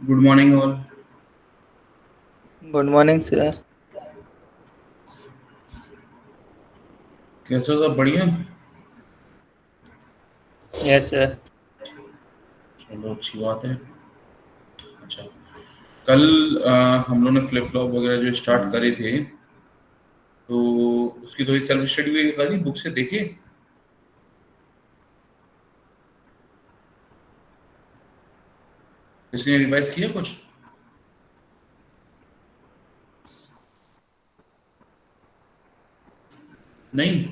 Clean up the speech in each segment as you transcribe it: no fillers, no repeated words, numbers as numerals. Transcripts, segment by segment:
Good morning all. Good morning sir. कैसा सब बढ़िया? Yes sir. चलो अच्छी बात है। अच्छा, कल हम लोग ने फ्लिप फ्लॉप वगैरह जो स्टार्ट करे थे, तो उसकी थोड़ी सेल्फ स्टडी भी करी, बुक से देखे। किसी ने रिवाइज किया कुछ? नहीं,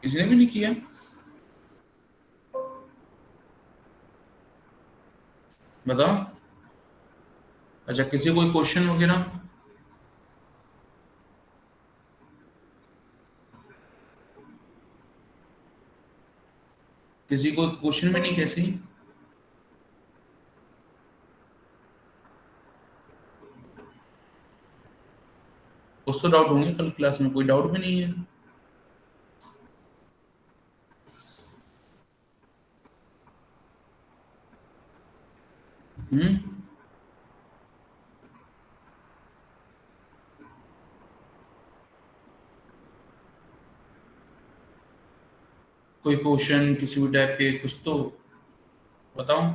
किसी ने भी नहीं किया। बताओ। अच्छा, किसी कोई क्वेश्चन वगैरह? किसी को क्वेश्चन भी नहीं? कैसे? कुछ तो डाउट होंगे, कल क्लास में कोई डाउट भी नहीं है। हम्म। कोई क्वेश्चन किसी भी टाइप के कुछ तो बताओ।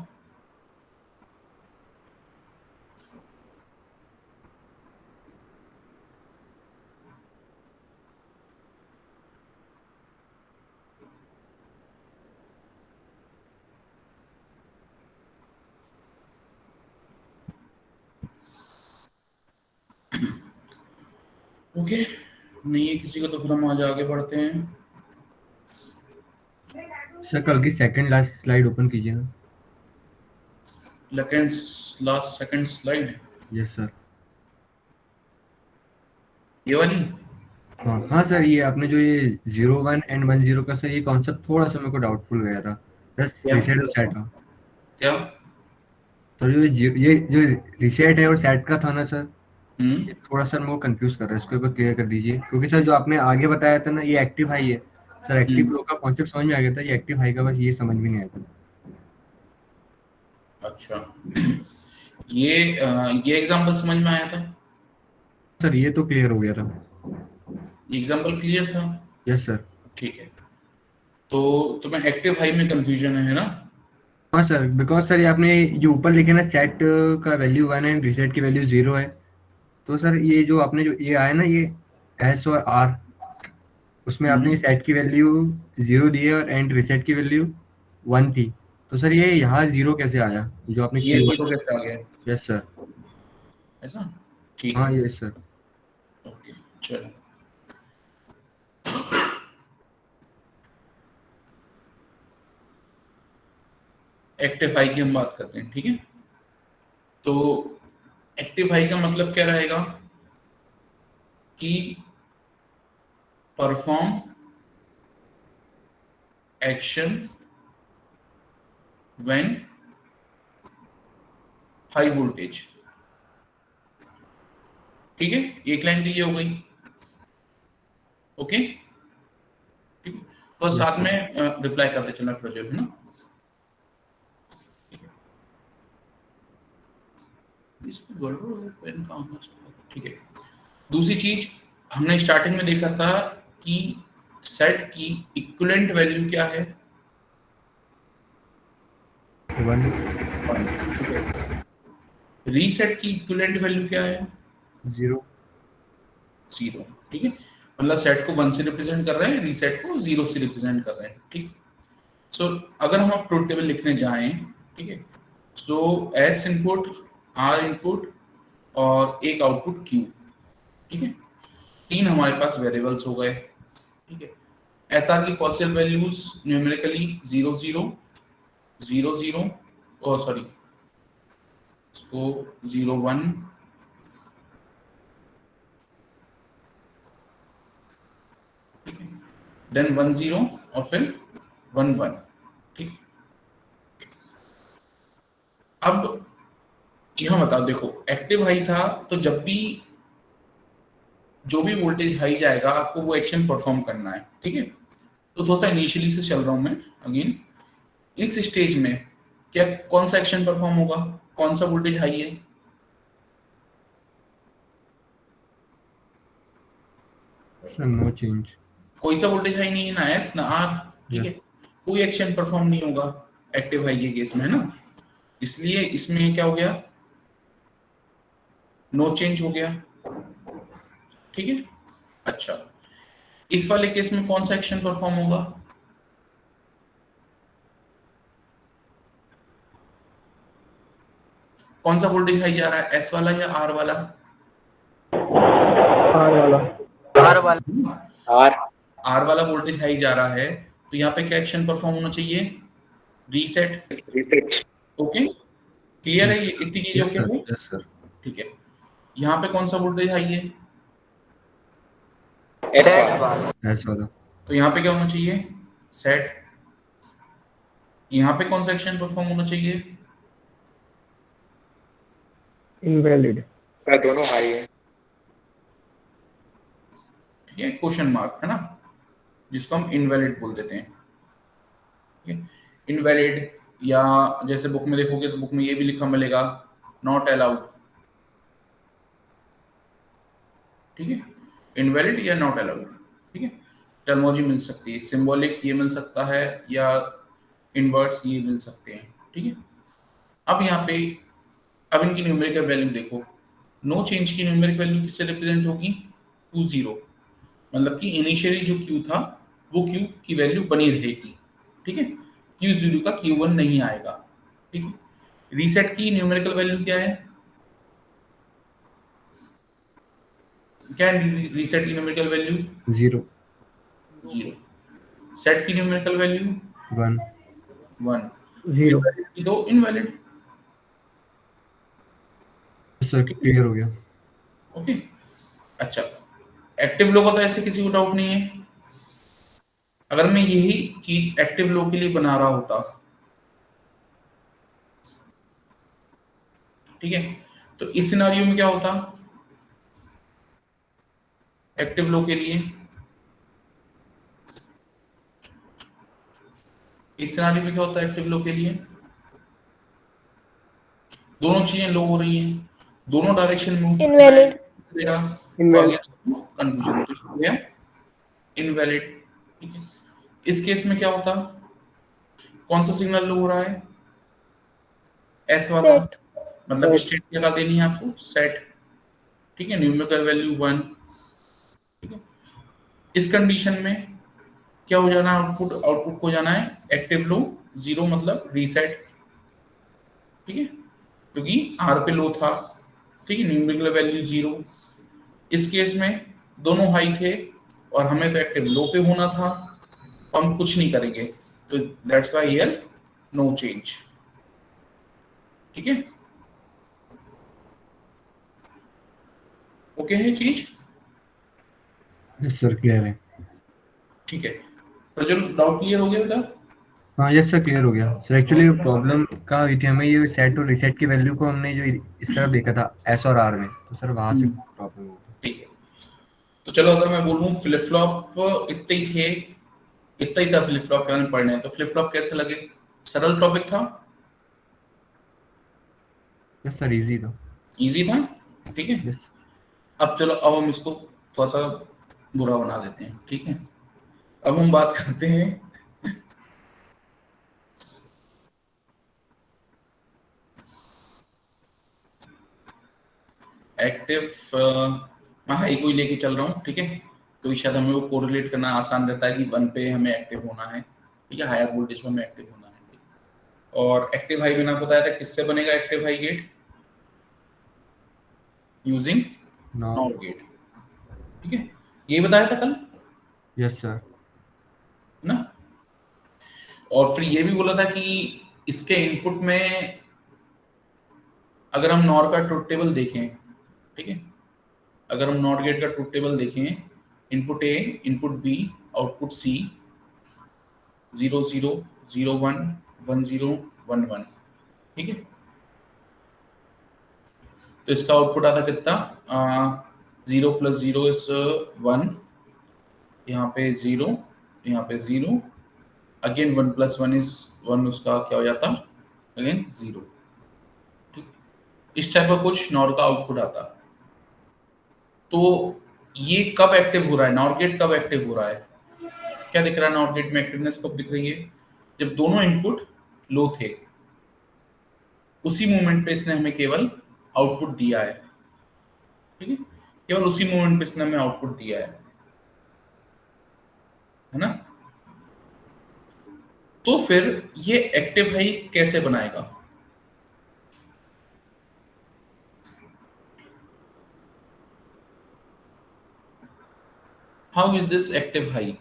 ओके, नहीं है किसी का तो फिर हम आज आगे बढ़ते हैं। सर कल की सेकंड लास्ट स्लाइड ओपन कीजिए ना। Last second slide. Yes sir. ये वाली? हाँ हाँ सर, ये आपने जो ये 01 एंड 10 का सर ये कॉन्सेप्ट थोड़ा सा मेरे को डाउटफुल गया था। बस क्या रीसेट और सेट का। क्या? तो ये जो रीसेट है और सेट का था ना सर, हम्म। ये थोड़ा सा मेरे को कंफ्यूज कर रहा है, इसको एक बार क्लियर कर दीजिए, क्योंकि सर जो आपने आगे बताया था ना ये एक्टिव हाई है। सर एक्टिव हम्म। लो का कॉन्सेप्ट समझ में आ गया था, ये एक्टिव हाई का बस ये समझ में नहीं आया था। अच्छा, ये एग्जांपल समझ में आया था? सर ये तो क्लियर हो गया था। एग्जांपल क्लियर था? Yes sir. ठीक है। तो तुम्हें एक्टिव हाई में कंफ्यूजन है ना? हाँ सर, बिकॉज सर ये आपने जो ऊपर लिखे ना सेट का वैल्यू 1 है, रीसेट की वैल्यू 0 है। तो सर ये जो आपने जो ये आया ना ये एस और आर, उसमें आपने हम्म। सेट की वैल्यू 0 दी है और एंड रीसेट की वैल्यू 1 थी। तो सर ये यहाँ 0 कैसे आया जो आपने ये क्यू? जीरो कैसे आ गया? Yes sir. ऐसा? ठीक हाँ है। Yes sir. ओके, चलो। एक्टिव हाई की हम बात करते हैं, ठीक है। तो एक्टिव हाई का मतलब क्या रहेगा कि perform action when high voltage. ठीक है, एक लाइन तो ये हो गई। ओके, ठीक है। तो यस साथ सर। में रिप्लाई करते चलना प्रोजेक्ट, है ना? इस पे गड़बड़ है, पेन कहाँ है इसका? ठीक है। दूसरी चीज, हमने स्टार्टिंग में देखा था कि सेट की इक्विवेलेंट वैल्यू क्या है? 1 1। ठीक है। रीसेट की इक्विवेलेंट वैल्यू क्या है? 0। 0। ठीक है, मतलब सेट को 1 से रिप्रेजेंट कर रहे हैं, रीसेट को 0 से रिप्रेजेंट कर रहे हैं। ठीक। सो अगर हम अब ट्रुथ टेबल लिखने जाएं, ठीक है, सो एस इनपुट, आर इनपुट और एक आउटपुट क्यू। ठीक है, तीन हमारे पास वेरिएबल्स हो गए। ठीक है, एस आर की पॉसिबल वैल्यूज न्यूमेरिकली 0 0 0 0, ओ सॉरी, इसको 0 1, ठीक है, देन 1 0 और फिर 1 1। ठीक है, अब यहां बताओ, देखो एक्टिव हाई था तो जब भी जो भी वोल्टेज हाई जाएगा आपको वो एक्शन परफॉर्म करना है। ठीक है, तो थोड़ा सा इनिशियली से चल रहा हूं मैं अगेन। इस स्टेज में क्या कौन सा एक्शन परफॉर्म होगा, कौन सा वोल्टेज हाई है? Sir no change. कोई सा वोल्टेज हाई नहीं है, ना एस ना आर, ठीक है। कोई एक्शन परफॉर्म नहीं होगा एक्टिव हाई के केस में, है ना। इसलिए इसमें क्या हो गया, नो चेंज हो गया, ठीक है। अच्छा, इस वाले केस में कौन सा एक्शन परफॉर्म होगा? कौन सा वोल्टेज हाई जा रहा है, एस वाला या आर वाला? आर वाला। आर आर वाला वोल्टेज हाई जा रहा है, तो यहाँ पे क्या एक्शन परफॉर्म होना चाहिए? रीसेट। रिपीट ओके, क्लियर है ये इतनी चीज? यस ओके सर, भाई, यस सर। ठीक है। यहाँ पे कौन सा वोल्टेज हाई है? एस बार एस वाला। तो यहाँ पे क्या होना चाहिए? सेट। यहाँ पे कौन सा एक्शन परफॉर्म होना चाहिए? इनवैलिड। सर दोनों हाई है। ठीक है, क्वेश्चन मार्क है ना, जिसको हम इनवैलिड बोल देते हैं, ठीक है। इनवैलिड, या जैसे बुक में देखोगे तो बुक में ये भी लिखा मिलेगा, नॉट अलाउड, ठीक है। इनवैलिड या नॉट अलाउड, ठीक है। टर्मोलॉजी मिल सकती है, सिंबॉलिक ये मिल सकता है, या इनवर्ट्स ये मिल सकते हैं, ठीक है। अब यहाँ पे अब इनकी न्यूमेरिकल वैल्यू देखो। नो चेंज की न्यूमेरिकल वैल्यू किससे रिप्रेजेंट होगी? 20, मतलब कि इनिशियली जो क्यू था वो क्यू की वैल्यू बनी रहेगी, ठीक है। Q0 का Q1 नहीं आएगा, ठीक है। रीसेट की न्यूमेरिकल वैल्यू क्या है? क्या है रीसेट की न्यूमेरिकल वैल्यू? 0 0। सेट की न्यूमेरिकल वैल्यू 1 1। 0। इनवैलिड की दो इनवैलिड, सर क्लियर हो गया। ओके। अच्छा, एक्टिव लो का तो ऐसे किसी को डाउट नहीं है। अगर मैं यही चीज एक्टिव लो के लिए बना रहा होता, ठीक है, तो इस सिनारियो में क्या होता एक्टिव लो के लिए? इस सिनारियो में क्या होता है एक्टिव लो के लिए? दोनों चीजें लो हो रही हैं, दोनों डायरेक्शन में मूव इनवैलिड। करेगा, तो Invalid. अगेन कंफ्यूजन तो हो गया इनवैलिड, ठीक है। इस केस में क्या होता, कौन सा सिग्नल लो हो रहा है? एस वाला, सेट। मतलब स्टेट क्या कर देनी है आपको? सेट, ठीक है। न्यूमेरिकल वैल्यू 1, ठीक है। इस कंडीशन में क्या हो जाना, आउटपुट आउटपुट को जाना है एक्टिव लो 0, मतलब रीसेट, ठीक है, क्योंकि आर पे लो था, ठीक है। Numerical value 0। इस केस में दोनों हाई थे और हमें तो एक्टिव लो पे होना था, तो हम कुछ नहीं करेंगे, तो that's why here no change, ठीक है। ओके है चीज, यस सर क्लियर है। ठीक है। तो चलो डाउट क्लियर हो गया बेटा? हाँ यस सर क्लियर हो गया सर। एक्चुअली प्रॉब्लम का हुई थी हमें, ये सेट और रिसेट की वैल्यू को हमने जो इस तरफ देखा था एस और आर में, तो सर वहां से प्रॉब्लम हुई थी। ठीक है, तो चलो अगर मैं बोलूं फ्लिप फ्लॉप इतने ही थे, इतना ही था फ्लिप फ्लॉप के बारे में पढ़ने, तो फ्लिप फ्लॉप कैसे लगे? सरल टॉपिक था, यस सर इजी था। इजी था, ठीक है। यस। अब चलो, अब हम इसको थोड़ा सा बुरा बना देते हैं, ठीक है। अब हम बात करते हैं एक्टिव, मैं हाई को ही लेके चल रहा हूँ, ठीक है, क्योंकि शायद हमें वो कोरिलेट करना आसान रहता है कि 1 पे हमें एक्टिव होना है, ठीक है, हायर वोल्टेज में हमें एक्टिव होना है, ठीक है? और एक्टिव हाई मैंने आपको बताया था किससे बनेगा active high gate? Using no. Not gate, ठीक है, ये बताया था कल, यस सर। है ना। और फिर ये भी बोला था कि इसके इनपुट में अगर हम नॉर का ट्रुथ टेबल देखें, ठीक है, अगर हम नॉट गेट का ट्रुथ टेबल देखें, input A, input B, output C, 0 0 0 1 1 0 1 1, ठीक है। तो इसका आउटपुट आता कितना? 0 + 0 इज 1, यहाँ पे 0, यहाँ पे 0, अगेन 1 + 1 इज 1, उसका क्या हो जाता, अगेन 0। ठीक, इस टाइप का कुछ नॉर का आउटपुट आता। तो ये कब एक्टिव हो रहा है, नॉर गेट कब एक्टिव हो रहा है, क्या दिख रहा है नॉर गेट में एक्टिवनेस कब दिख रही है, जब दोनों इनपुट लो थे, उसी मोमेंट पे इसने हमें केवल आउटपुट दिया है। ठीक है, केवल उसी मोमेंट पे इसने हमें आउटपुट दिया है ना। तो फिर ये एक्टिव हाई कैसे बनाएगा, how is this active high.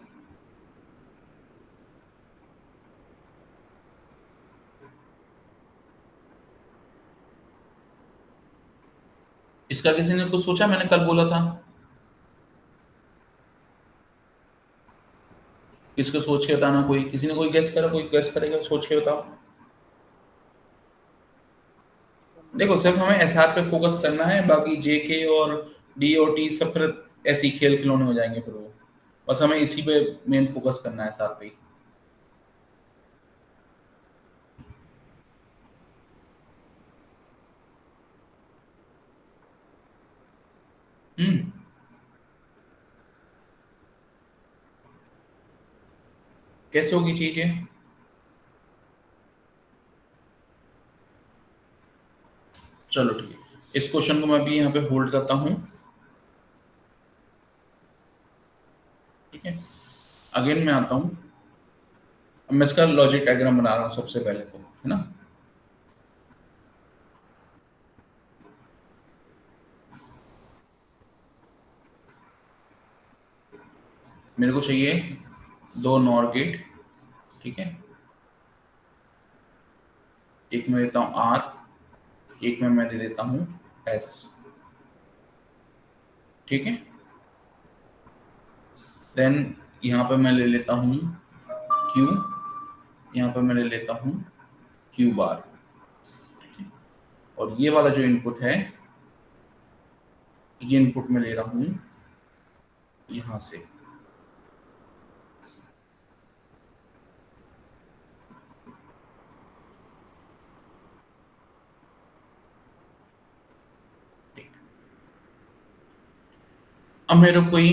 इसका किसी ने कुछ सोचा, मैंने कल बोला था, किसको सोच के बताना, कोई किसी ने कोई गेस करा, कोई गेस करेगा, सोच के बताओ। देखो सिर्फ हमें एसआर पे फोकस करना है, बाकी जेके और डी और टी सब फिर ऐसे ही खेल खिलौने हो जाएंगे फिर वो, बस हमें इसी पे मेन फोकस करना है एसआर पे ही। हम्म, कैसे होगी चीज ये, चलो ठीक है, इस क्वेश्चन को मैं भी यहाँ पे होल्ड करता हूँ। ठीक है, अगेन मैं आता हूँ, अब मैं इसका लॉजिक डायग्राम बना रहा हूँ सबसे पहले तो, है ना। मेरे को चाहिए दो नॉर गेट, ठीक है, एक मैं देता हूँ आर, एक में मैं दे देता हूँ एस। ठीक है, देन यहाँ पे मैं ले लेता हूँ क्यू, यहाँ पे मैं ले लेता हूँ क्यू बार, और ये वाला जो इनपुट है, ये इनपुट मैं ले रहा हूँ यहाँ से। अब मेरे को कोई,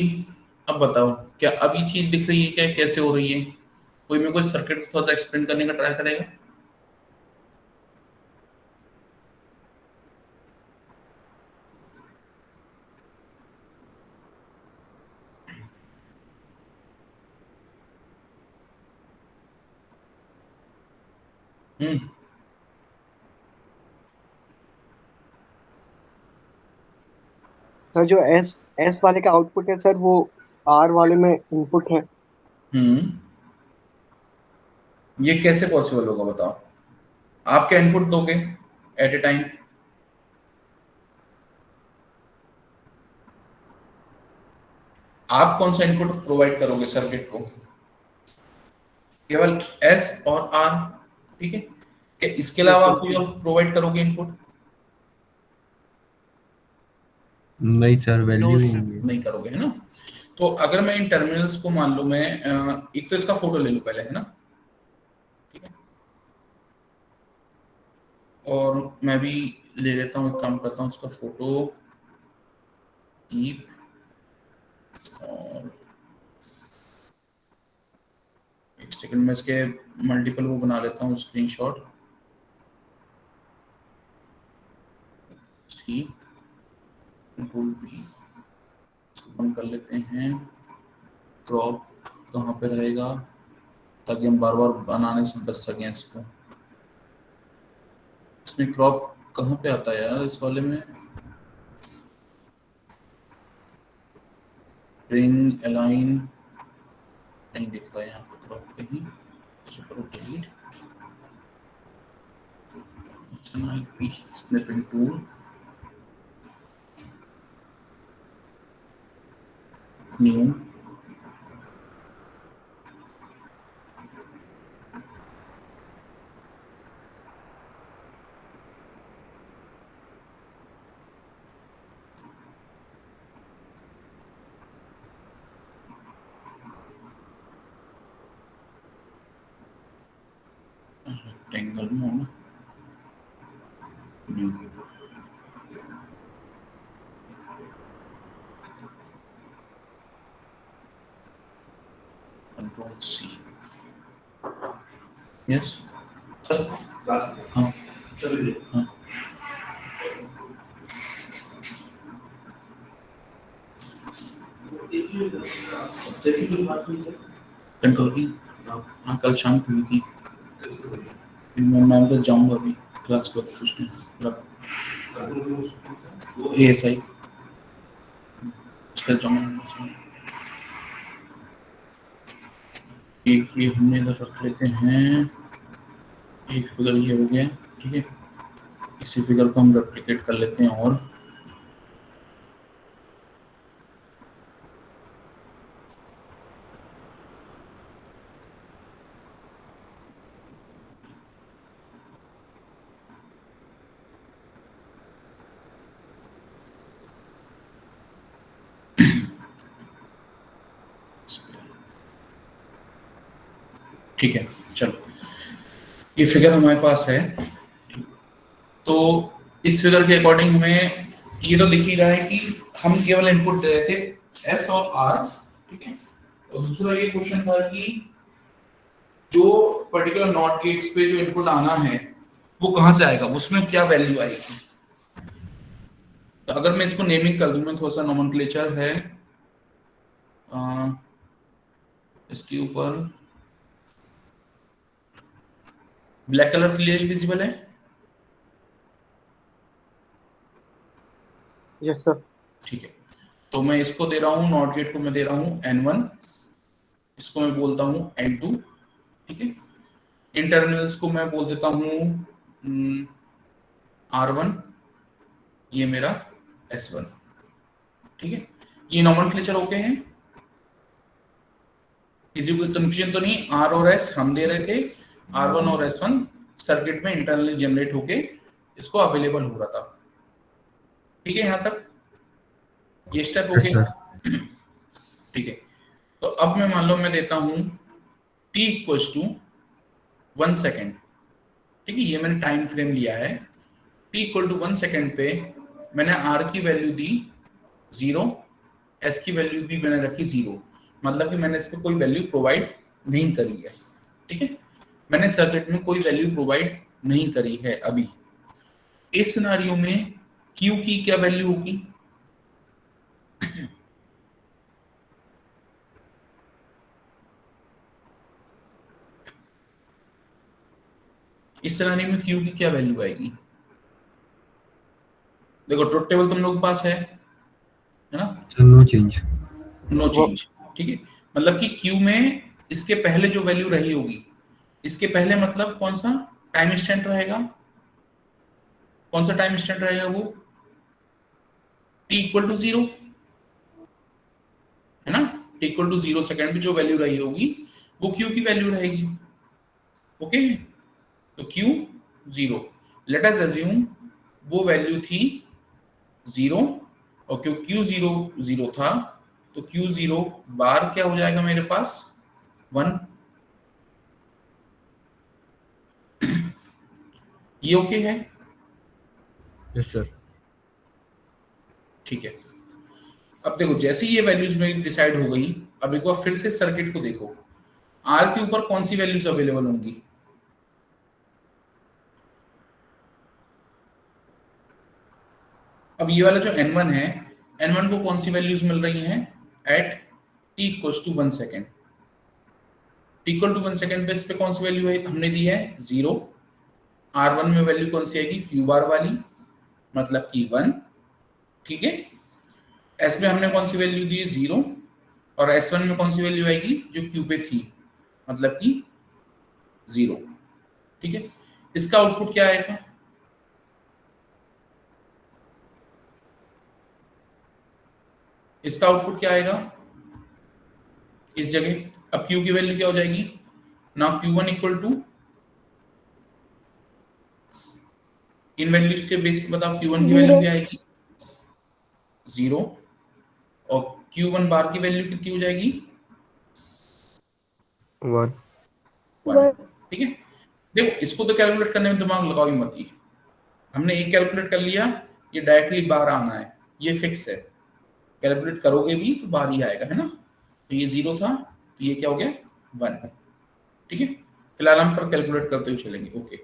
अब बताओ क्या अभी चीज दिख रही है क्या, कैसे हो रही है, कोई मेरे को सर्किट को थोड़ा सा एक्सप्लेन करने का ट्राई करेगा। हम्म, सर जो एस एस वाले का आउटपुट है सर, वो आर वाले में इनपुट है। हम्म, ये कैसे पॉसिबल होगा बताओ, आप क्या इनपुट दोगे एट ए टाइम, आप कौन सा इनपुट प्रोवाइड करोगे सर्किट को, केवल एस और आर। ठीक है, क्या इसके यस अलावा सर आप कोई जी। और प्रोवाइड करोगे इनपुट, नहीं सर, नो वैल्यू ही सर। नहीं है। नहीं करोगे, है ना। तो अगर मैं इन टर्मिनल्स को मान लो, मैं एक तो इसका फोटो ले लूं पहले, है ना। ठीक है, और मैं भी ले लेता हूँ, एक काम करता हूँ, उसका फोटो कीप, और एक सेकंड में इसके मल्टीपल वो बना लेता हूँ स्क्रीनशॉट, सी कंट्रोल बी, बंद कर लेते हैं। क्रॉप कहाँ पे रहेगा, ताकि हम बार बार बनाने से बच सकें इसको। इसमें क्रॉप कहाँ पे आता है यार, इस वाले में ब्रिंग अलाइन नहीं दिख रहा है यहाँ पे क्रॉप कहीं, super delete IP snipping tool, new, rectangle में होना new control C yes sir हाँ हाँ कंट्रोल की हाँ कल शाम को हुई थी मैं मैम के जाऊंगा अभी क्लास को कुछ नहीं ASI इसका जाऊंगा एक ये हमने इधर रख लेते हैं एक फिगर ये हो गया ठीक है इसी फिगर को हम रेप्लिकेट कर लेते हैं और ठीक है चलो ये फिगर हमारे पास है तो इस फिगर के अकॉर्डिंग हमें ये तो दिख ही रहा है कि हम केवल इनपुट दे रहे थे एस और आर ठीक है और दूसरा ये क्वेश्चन था कि जो पर्टिकुलर नॉट गेट्स पे जो इनपुट आना है वो कहां से आएगा उसमें क्या वैल्यू आएगी तो अगर मैं इसको नेमिंग कर दूं मैं थोड़ा सा नोमेनक्लेचर है इसके ऊपर ब्लैक कलर क्लियरली विजिबल है यस सर ठीक है तो मैं इसको दे रहा हूं नॉट गेट को मैं दे रहा हूं n1 इसको मैं बोलता हूं n2 ठीक है इन टर्मिनल्स को मैं बोल देता हूं r1 ये मेरा s1 ठीक है ये नोमेनक्लेचर ओके है किसी को कंफ्यूजन तो नहीं r और s हम दे रहे थे r1 और s1 सर्किट में इंटरनली जनरेट होके इसको अवेलेबल हो रहा था ठीक है यहां तक ये स्टेप ओके ठीक है तो अब मैं मान लो मैं देता हूं t इक्वल्स टू 1 सेकेंड ठीक है ये मैंने टाइम फ्रेम लिया है t इक्वल टू 1 सेकेंड पे मैंने r की वैल्यू दी 0 s की वैल्यू भी मैंने रखी 0 मतलब कि मैंने इस पे कोई वैल्यू प्रोवाइड नहीं करी है ठीक है मैंने सर्किट में कोई वैल्यू प्रोवाइड नहीं करी है अभी इस सिनेरियो में q की क्या वैल्यू होगी इस सिनेरियो में q की क्या वैल्यू आएगी देखो ट्रुथ टेबल तुम लोगों के पास है ना नो चेंज नो चेंज ठीक है मतलब कि q में इसके पहले जो वैल्यू रही होगी इसके पहले मतलब कौन सा टाइम इंस्टेंट रहेगा कौन सा टाइम इंस्टेंट रहेगा वो t इक्वल टू 0 है ना t इक्वल टू 0 सेकेंड में जो वैल्यू रही होगी वो q की वैल्यू रहेगी ओके तो q 0 लेट अस अज्यूम वो वैल्यू थी 0 और क्यों q 0 0 था तो q 0 बार क्या हो जाएगा मेरे पास 1 ये ओके है यस सर ठीक है अब देखो जैसे ही ये वैल्यूज मेरी डिसाइड हो गई अब एक बार फिर से सर्किट को देखो R के ऊपर कौन सी वैल्यूज अवेलेबल होंगी अब ये वाला जो n1 है n1 को कौन सी वैल्यूज मिल रही हैं at t equals to 1 second t equal to 1 second पे इस पे कौन सी वैल्यू है हमने दी है 0 R1 में वैल्यू कौन सी आएगी q बार वाली मतलब कि 1 ठीक है S में हमने कौन सी वैल्यू दी है 0 और S1 में कौन सी वैल्यू आएगी जो Q पे थी मतलब कि 0 ठीक है इसका आउटपुट क्या आएगा इसका आउटपुट क्या आएगा इस जगह अब Q की वैल्यू क्या हो जाएगी नाउ Q1 इक्वल टू इन वैल्यूज के बेस पे बताओ Q1 की वैल्यू क्या आएगी 0 और Q1 बार की वैल्यू कितनी हो जाएगी 1 1 ठीक है देखो इसको तो कैलकुलेट करने में दिमाग लगाओ ही मत ही, हमने एक कैलकुलेट कर लिया, ये डायरेक्टली बाहर आना है, ये फिक्स है, कैलकुलेट करोगे भी तो बाहर ही आएगा, है ना। तो ये 0 था, तो ये क्या हो गया 1, ठीक है। फिलहाल हम पर कैलकुलेट करते हुए चलेंगे, ओके।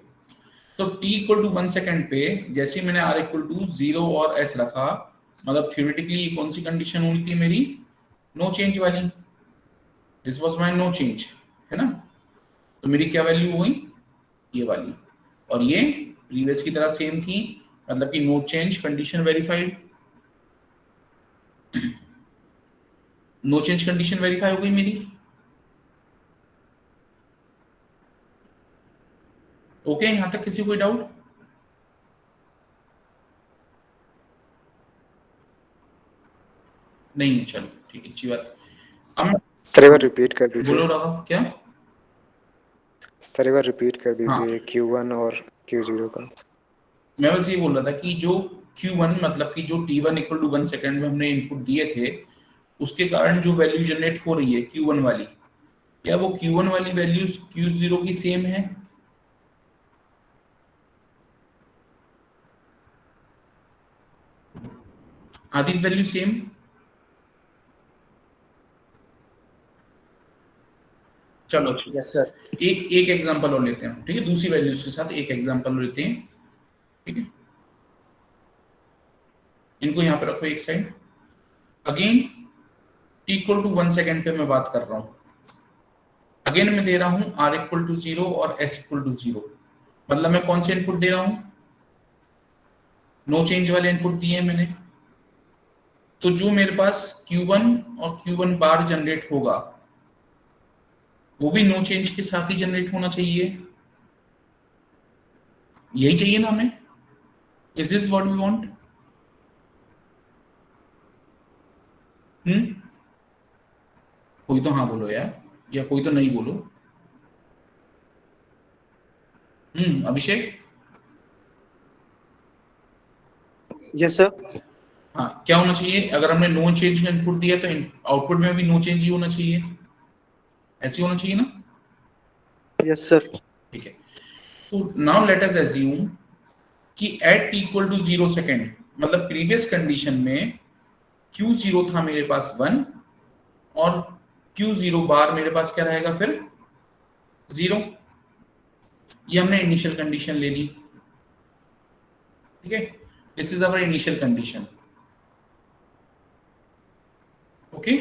तो t इक्वल टू 1 सेकेंड पे जैसे ही मैंने r इक्वल टू 0 और s रखा, मतलब थ्योरेटिकली कौन सी कंडीशन होनी थी मेरी, नो चेंज वाली, this was my no change, है ना। तो मेरी क्या वैल्यू हो गई, ये वाली, और ये प्रीवियस की तरह सेम थी, मतलब कि no change condition verified, no change condition verify हो गई मेरी, ओके। यहां तक किसी कोई डाउट? नहीं है, चलो ठीक है, अच्छी बात। अब सर एक बार रिपीट कर दीजिए। बोलो राघव, क्या? सर एक बार रिपीट कर हाँ। दीजिए Q1 और Q0 का। मैं बस ये बोल रहा था कि जो Q1 मतलब कि जो T1 इक्वल टू 1 सेकेंड में हमने इनपुट दिए थे, उसके कारण जो वैल्यू जनरेट हो रही है Q1 वाली, क्या वो Q1 वाली वैल्यू Q0 की सेम है? Are these value same? चलो अच्छा, यस सर। एक एक एग्जांपल और लेते हैं, ठीक है, दूसरी वैल्यूज के साथ एक एग्जांपल लेते हैं, ठीक है। इनको यहां पे रखो एक side, again t equal to 1 second पे मैं बात कर रहा हूं, अगेन मैं दे रहा हूं r इक्वल टू 0 और s इक्वल टू 0, मतलब मैं कौन से इनपुट दे रहा हूं, नो चेंज वाले इनपुट दिए हैं मैंने। तो जो मेरे पास Q1 और Q1 बार जनरेट होगा, वो भी नो चेंज के साथ ही जनरेट होना चाहिए, यही चाहिए ना हमें, is this what we want? कोई तो हाँ बोलो यार, या कोई तो नहीं बोलो। अभिषेक? Yes sir. हाँ, क्या होना चाहिए, अगर हमने नो चेंज का इनपुट दिया तो आउटपुट में भी नो चेंज ही होना चाहिए, ऐसे होना चाहिए ना। Yes sir. ठीक है, तो नाउ लेट अस अज्यूम कि at t equal to 0 second, मतलब प्रीवियस कंडीशन में Q0 था मेरे पास 1 और Q0 बार मेरे पास क्या रहेगा फिर 0, ये हमने इनिशियल कंडीशन ले ली, ठीक है, this is our initial condition, okay.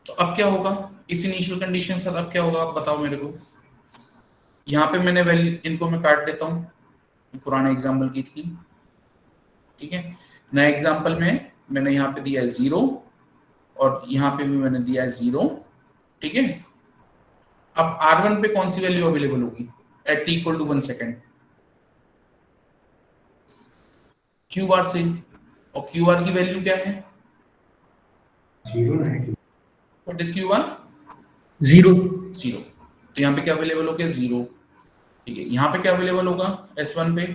तो अब क्या होगा इस इनिशियल कंडीशन के साथ, अब क्या होगा आप बताओ मेरे को। यहाँ पे मैंने वैल्यू इनको मैं काट लेता हूँ, पुराने एग्जाम्पल की थी, ठीक है। नए एग्जाम्पल में मैंने यहाँ पे दिया है 0 और यहाँ पे भी मैंने दिया है 0, ठीक है। अब R1 पे कौन सी वैल्यू अवेलेबल होगी at t equal to 1 second, Q bar से, और क्यू बार की वैल्यू क्या है, 0 है व्हाट इज क्यू बार, 0 0, तो यहाँ पे क्या अवेलेबल हो गया 0, ठीक है। यहाँ पे क्या अवेलेबल होगा S1 पे,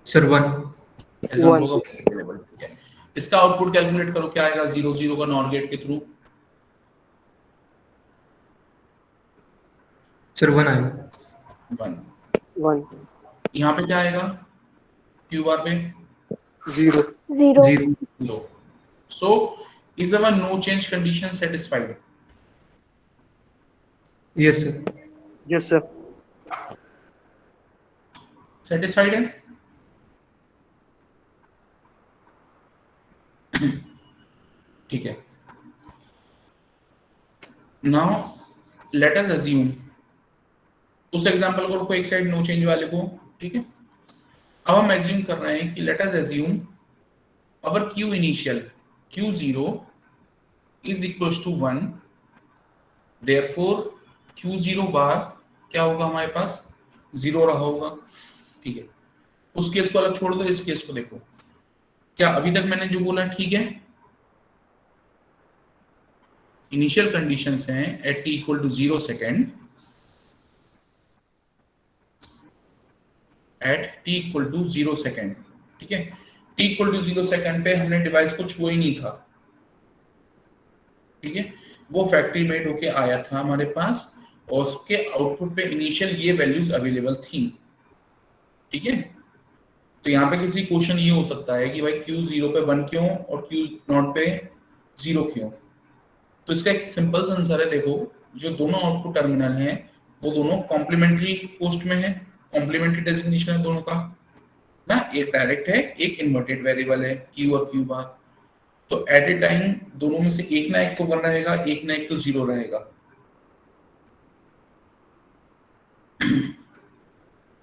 सर 1 S1 होगा अवेलेबल, ठीक है। इसका आउटपुट कैलकुलेट करो, क्या आएगा 0 0 का नॉर गेट के थ्रू, सर 1 आएगा 1, 1 यहाँ पे क्या आएगा क्यू बार पे 0 0 0, so is our no change condition satisfied? Yes sir yes sir. satisfied है, ठीक है। now let us assume, उस एग्जांपल को रखो एक साइड नो चेंज वाले को, ठीक है। अब हम एज्यूम कर रहे हैं कि let us assume our q initial q0 is equals to 1, therefore q0 बार क्या होगा हमारे पास 0 रहा होगा, ठीक है। उस केस को अलग छोड़ दो, इस केस को देखो, क्या अभी तक मैंने जो बोला ठीक है, इनिशियल कंडीशंस हैं at t equal to 0 second, at t equal to 0 second, ठीक है। t इक्वल टू 0 सेकेंड पे हमने डिवाइस को छुआ ही नहीं था, ठीक है, वो फैक्ट्री मेड होके आया था हमारे पास, और उसके आउटपुट पे इनिशियल ये वैल्यूज अवेलेबल थी, ठीक है। तो यहाँ पे किसी क्वेश्चन ये हो सकता है कि भाई क्यू 0 पे 1 क्यों और क्यू नॉट पे 0 क्यों। तो इसका एक सिंपल सा आंसर है, देखो जो दोनों आउटपुट टर्मिनल हैं वो दोनों कॉम्प्लीमेंट्री पोस्ट में है, कॉम्प्लीमेंट्री डेजिग्नेशन है दोनों का ना, एक डायरेक्ट है एक इन्वर्टेड वेरिएबल है क्यू और क्यू बार। तो एट ए टाइम दोनों में से एक ना एक तो 1 रहेगा, एक ना एक तो 0 रहेगा,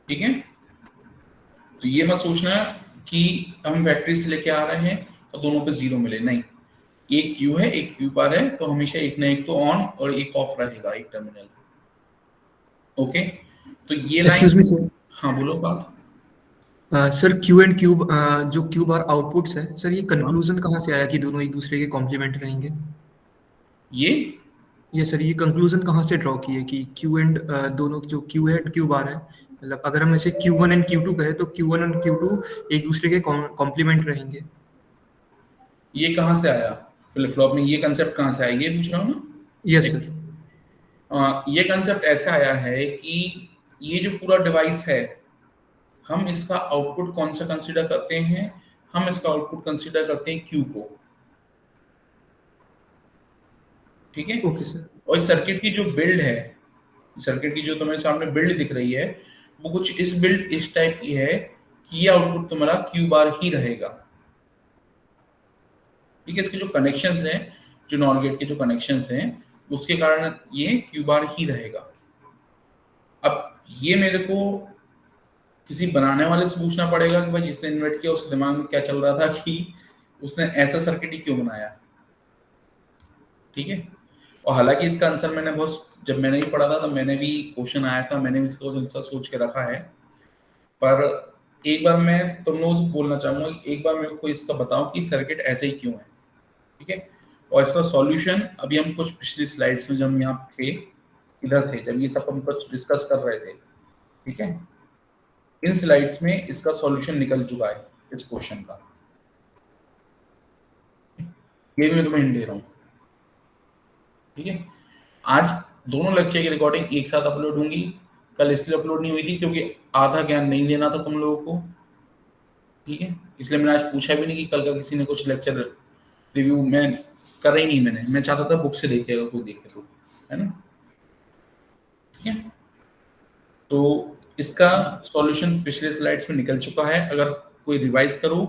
ठीक है। तो ये मत सोचना कि हम फैक्ट्री से लेके आ रहे हैं तो दोनों पे 0 मिले, नहीं, एक क्यू है एक क्यू बार है, तो हमेशा एक ना एक तो ऑन और एक ऑफ रहेगा एक टर्मिनल, ओके। तो ये एक्सक्यूज मी लाइन, सर, हाँ बोलो बात। सर क्यू एंड क्यूब जो क्यूब आर आउटपुट्स है सर, ये कंक्लूजन कहाँ से आया कि दोनों एक दूसरे के कॉम्प्लीमेंट रहेंगे? ये सर ये कंक्लूजन कहाँ से ड्रॉ किए कि क्यू एंड दोनों जो क्यू एंड क्यू बार है, मतलब अगर हम इसे Q1 एंड Q2 कहें तो Q1 एंड Q2 एक दूसरे के कॉम्प्लीमेंट रहेंगे। ये कहाँ से आया फ्लिप फ्लॉप में, ये कंसेप्ट कहाँ से आया ये पूछ रहा हूँ ना? Yes sir. ये कंसेप्ट ऐसे आया है कि ये जो पूरा डिवाइस है हम इसका आउटपुट कौन सा कंसीडर करते हैं, हम इसका आउटपुट कंसीडर करते हैं क्यू को, ठीक है। Okay sir. और इस सर्किट की जो बिल्ड है, सर्किट की जो तुम्हारे सामने बिल्ड दिख रही है वो कुछ इस बिल्ड इस टाइप की है कि ये आउटपुट तुम्हारा क्यू बार ही रहेगा, ठीक है। इसके जो कनेक्शंस हैं, जो नॉर गेट के जो कनेक्शंस हैं उसके कारण ये क्यू बार ही रहेगा। अब ये मेरे को किसी बनाने वाले से पूछना पड़ेगा कि भाई जिसने इन्वेंट किया उसके दिमाग में क्या चल रहा था कि उसने ऐसा सर्किट ही क्यों बनाया, ठीक है। और हालांकि इसका आंसर मैंने बहुत, जब मैंने भी पढ़ा था तब मैंने भी क्वेश्चन आया था, मैंने भी इसको आंसर सोच के रखा है, पर एक बार मैं तुम लोगों से बोलना चाहूंगा कि एक बार मेरे को इसका बताओ कि सर्किट ऐसे ही क्यों है, ठीक है। और इसका सॉल्यूशन अभी हम कुछ पिछली स्लाइड्स में जब हम यहाँ थे, इधर थे जब ये सब हम कुछ डिस्कस कर रहे थे, ठीक है, इन स्लाइड्स में इसका सॉल्यूशन निकल चुका है इस क्वेश्चन का, ये भी मैं तुम्हें हिंट दे रहा हूँ, ठीक है। आज दोनों लेक्चर की रिकॉर्डिंग एक साथ अपलोड होंगी, कल इसलिए अपलोड नहीं हुई थी क्योंकि आधा ज्ञान नहीं देना था तुम लोगों को, ठीक है, इसलिए मैंने आज पूछा भी नहीं कि कल का किसी ने कुछ लेक्चर रिव्यू में कर ही नहीं, मैं चाहता था बुक से देखे, अगर कोई देखे तो, है ना, ठीक है। तो इसका सॉल्यूशन पिछले स्लाइड्स में निकल चुका है, अगर कोई रिवाइज करो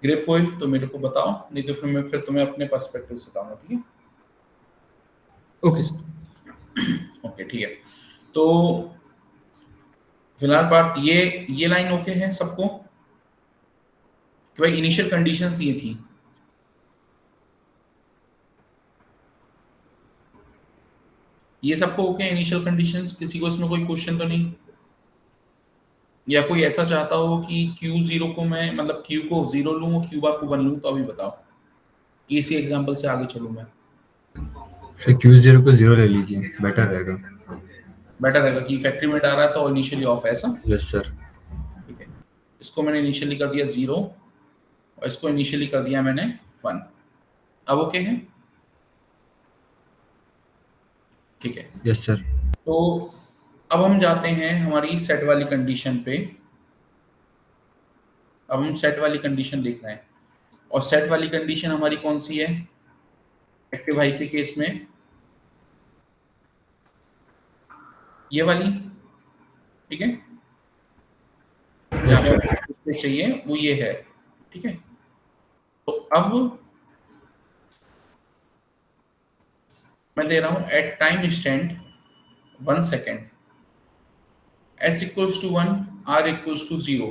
ग्रिप हो तो मेरे को बताओ, नहीं तो फिर मैं तुम्हें अपने पर्सपेक्टिव से बताऊंगा, ठीक है। Okay sir. ओके ठीक है, तो फिलहाल बात ये लाइन ओके है सबको कि भाई इनिशियल कंडीशंस ये थी, ये सबको ओके इनिशियल कंडीशंस, किसी को इसमें कोई क्वेश्चन तो नहीं, या कोई ऐसा चाहता हो कि Q0 को मैं मतलब Q को 0 लूं और Q बार को 1 लूं, तो अभी बताओ कि इसी एग्जांपल से आगे चलूं मैं। फिर Q0 को 0 ले लीजिए, बेटर रहेगा। बेटर रहेगा कि फैक्ट्री में आ रहा है तो इनिशियली ऑफ है ऐसा, यस सर। ठीक है। इसको मैंने इनिशियली कर दिया 0 और इसको इनिशियली कर दिया मैंने 1, अब ओके है, ठीक है। Yes sir. तो अब हम जाते हैं हमारी सेट वाली कंडीशन पे, अब हम सेट वाली कंडीशन देख रहे हैं, और सेट वाली कंडीशन हमारी कौन सी है एक्टिव हाई के केस में, ये वाली, ठीक है, जहां पे चाहिए वो ये है, ठीक है। तो अब मैं दे रहा हूं at time instant 1 second s equals to 1 r equals to 0,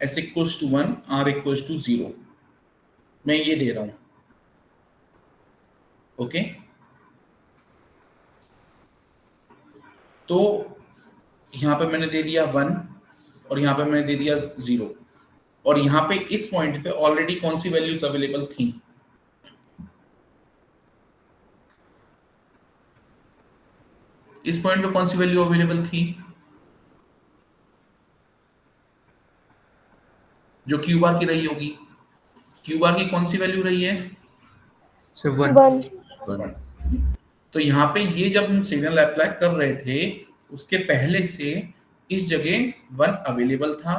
s equals to 1 r equals to 0, मैं ये दे रहा हूं, ओके। तो यहां पे मैंने दे दिया 1 और यहां पे मैंने दे दिया 0, और यहां पे इस पॉइंट पे ऑलरेडी कौन सी वैल्यूज अवेलेबल थी, इस पॉइंट पे कौन सी वैल्यू अवेलेबल थी, जो क्यू बार की रही होगी, क्यू बार की कौन सी वैल्यू रही है सर 1। 1 1। तो यहाँ पे ये जब हम सिग्नल अप्लाई कर रहे थे उसके पहले से इस जगह 1 अवेलेबल था,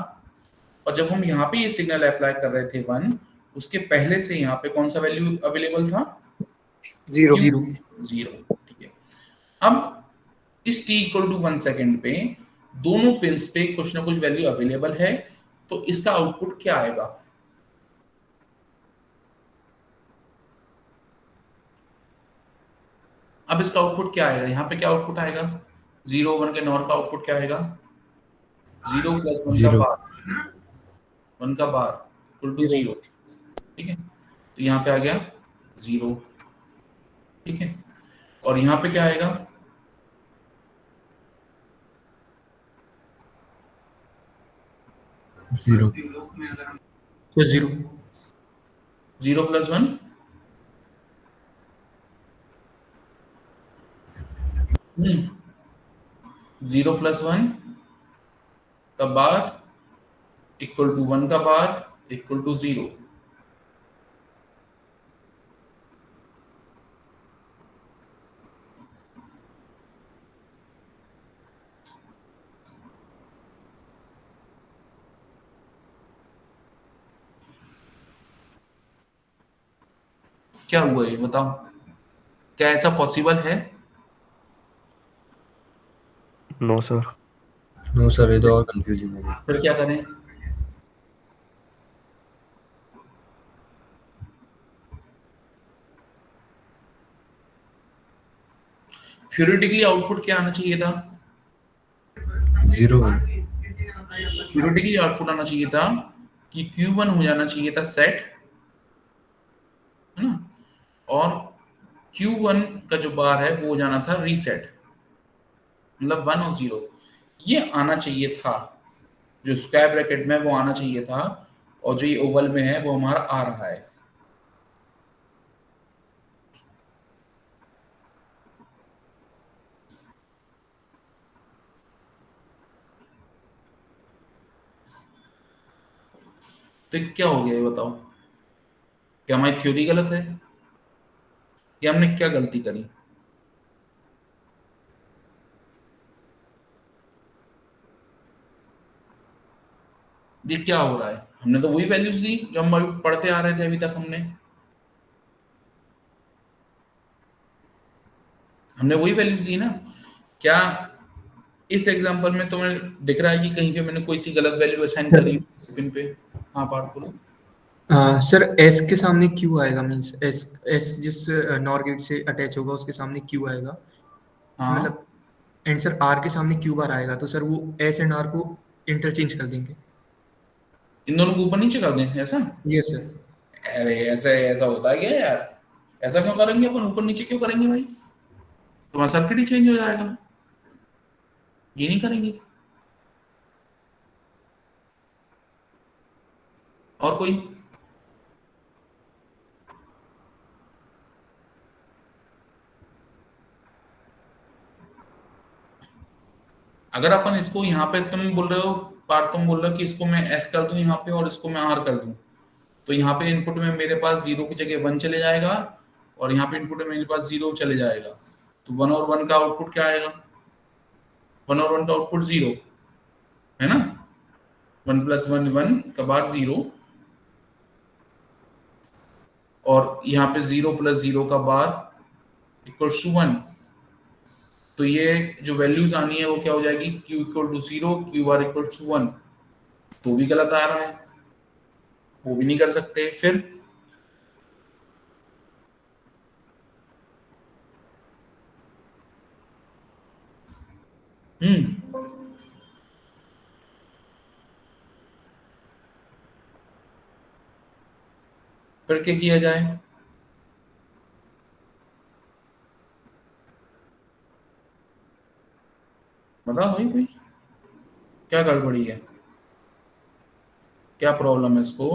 और जब हम यहाँ पे ये सिग्नल अप्लाई कर रहे थे 1, उसके पहले से यहाँ पे कौन सा वैल्यू अवेलेबल था? 0। जीरो। 0। ठीक है, अब इस t इक्वल टू 1 सेकेंड पे दोनों पिंस पे कुछ ना कुछ वैल्यू अवेलेबल है, तो इसका आउटपुट क्या आएगा? अब इसका आउटपुट क्या आएगा? यहाँ पे क्या आउटपुट आएगा? 0 1 के नॉर का आउटपुट क्या आएगा? 0 प्लस 1 का 0 बार, 1 का बार इक्वल टू 0। ठीक है, तो यहाँ पे आ गया 0। ठीक है, और यहाँ पे क्या आएगा? 0 तो जीरो। 0 प्लस 1 0 प्लस 1 का बार इक्वल टू 1 का बार इक्वल टू 0। क्या हुआ ये बताओ, क्या ऐसा पॉसिबल है? No sir. नो सर, ये तो और कंफ्यूजिंग हो गया। फिर क्या करें? थ्योरेटिकली आउटपुट क्या आना चाहिए था? 0 1 थ्योरेटिकली आउटपुट आना चाहिए था कि Q1 हो जाना चाहिए था सेट, है ना, और Q1 का जो बार है वो हो जाना था रीसेट, मतलब 1 और 0 ये आना चाहिए था। जो स्क्वायर ब्रैकेट में वो आना चाहिए था, और जो ये ओवल में है वो हमारा आ रहा है। तो क्या हो गया ये बताओ, क्या हमारी थ्योरी गलत है या हमने क्या गलती करी? ये क्या हो रहा है? हमने तो वही वैल्यूज दी जो हम अभी पढ़ते आ रहे थे अभी तक। हमने वही वैल्यूज दी ना। क्या इस एग्जांपल में तुम्हें दिख रहा है कि कहीं पे मैंने कोई सी गलत वैल्यू असाइन सर करी पिन पे? हाँ पार्ट बोलो। सर एस के सामने क्यू आएगा, मींस एस एस जिस नॉर गेट से अटैच होगा उसके सामने क्यू आएगा, हाँ, मतलब एंड सर आर के सामने क्यू बार आएगा, तो सर वो एस एंड आर को इंटरचेंज कर देंगे। इन दोनों को ऊपर नीचे कर दें ऐसा? Yes sir. अरे ऐसा ऐसा होता है क्या यार? ऐसा क्यों करेंगे अपन? ऊपर नीचे क्यों करेंगे भाई? तुम्हारा सर्किट ही चेंज हो जाएगा। ये नहीं करेंगे। और कोई? अगर अपन इसको यहाँ पे तुम बोल रहे हो, पार्ट तुम बोल रहे हो कि इसको मैं एस कर दूं यहाँ पे और इसको मैं आर कर दूं, तो यहाँ पे इनपुट में मेरे पास 0 की जगह 1 चले जाएगा, और यहाँ पे इनपुट में मेरे पास 0 चले जाएगा। तो 1 और 1 का आउटपुट क्या आएगा? 1 और 1 का आउटपुट 0 है ना। 1 प्लस 1 1 का बार 0, और यहाँ पे 0 प्लस 0 का बार इक्वल टू 1। तो ये जो वैल्यूज आनी है वो क्या हो जाएगी? Q equal to 0, Q bar equal to 1। तो भी गलत आ रहा है, वो भी नहीं कर सकते। फिर फिर क्या किया जाए? बताओ भाई कोई, क्या गड़बड़ी है, क्या प्रॉब्लम है इसको?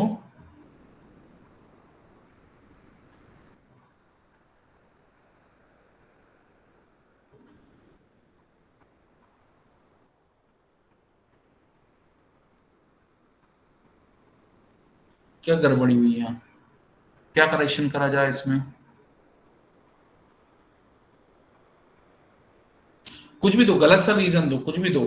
क्या गड़बड़ी हुई है? क्या करेक्शन करा जाए इसमें? कुछ भी दो, गलत सा रीजन दो, कुछ भी दो,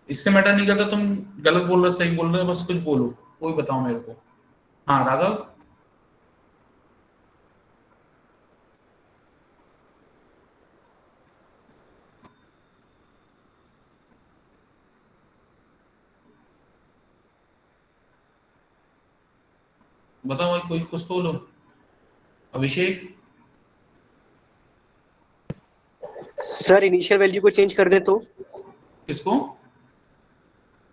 इससे मैटर नहीं करता तुम गलत बोल रहे हो सही बोल रहे हो, बस कुछ बोलो, कोई बताओ मेरे को। हाँ राघव, बताओ भाई, कोई कुछ तो बोलो। अभिषेक, सर इनिशियल वैल्यू को चेंज कर दे तो? किसको?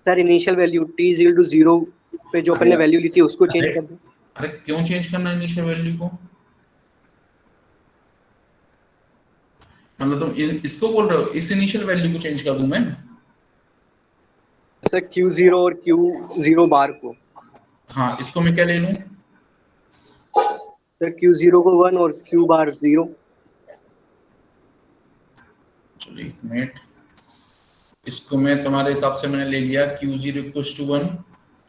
सर इनिशियल वैल्यू t0 पे जो अपन ने वैल्यू ली थी उसको चेंज अरे कर दे। अरे क्यों चेंज करना है इनिशियल वैल्यू को? मतलब तुम इसको बोल रहे हो, इस इनिशियल वैल्यू को चेंज कर दूं मैं? सर q0 और q0 बार को। हाँ, इसको मैं क्या ले लूं? सर q0 को 1 और q बार 0। चलो एक मिनट, इसको मैं तुम्हारे हिसाब से मैंने ले लिया q0 equals to 1,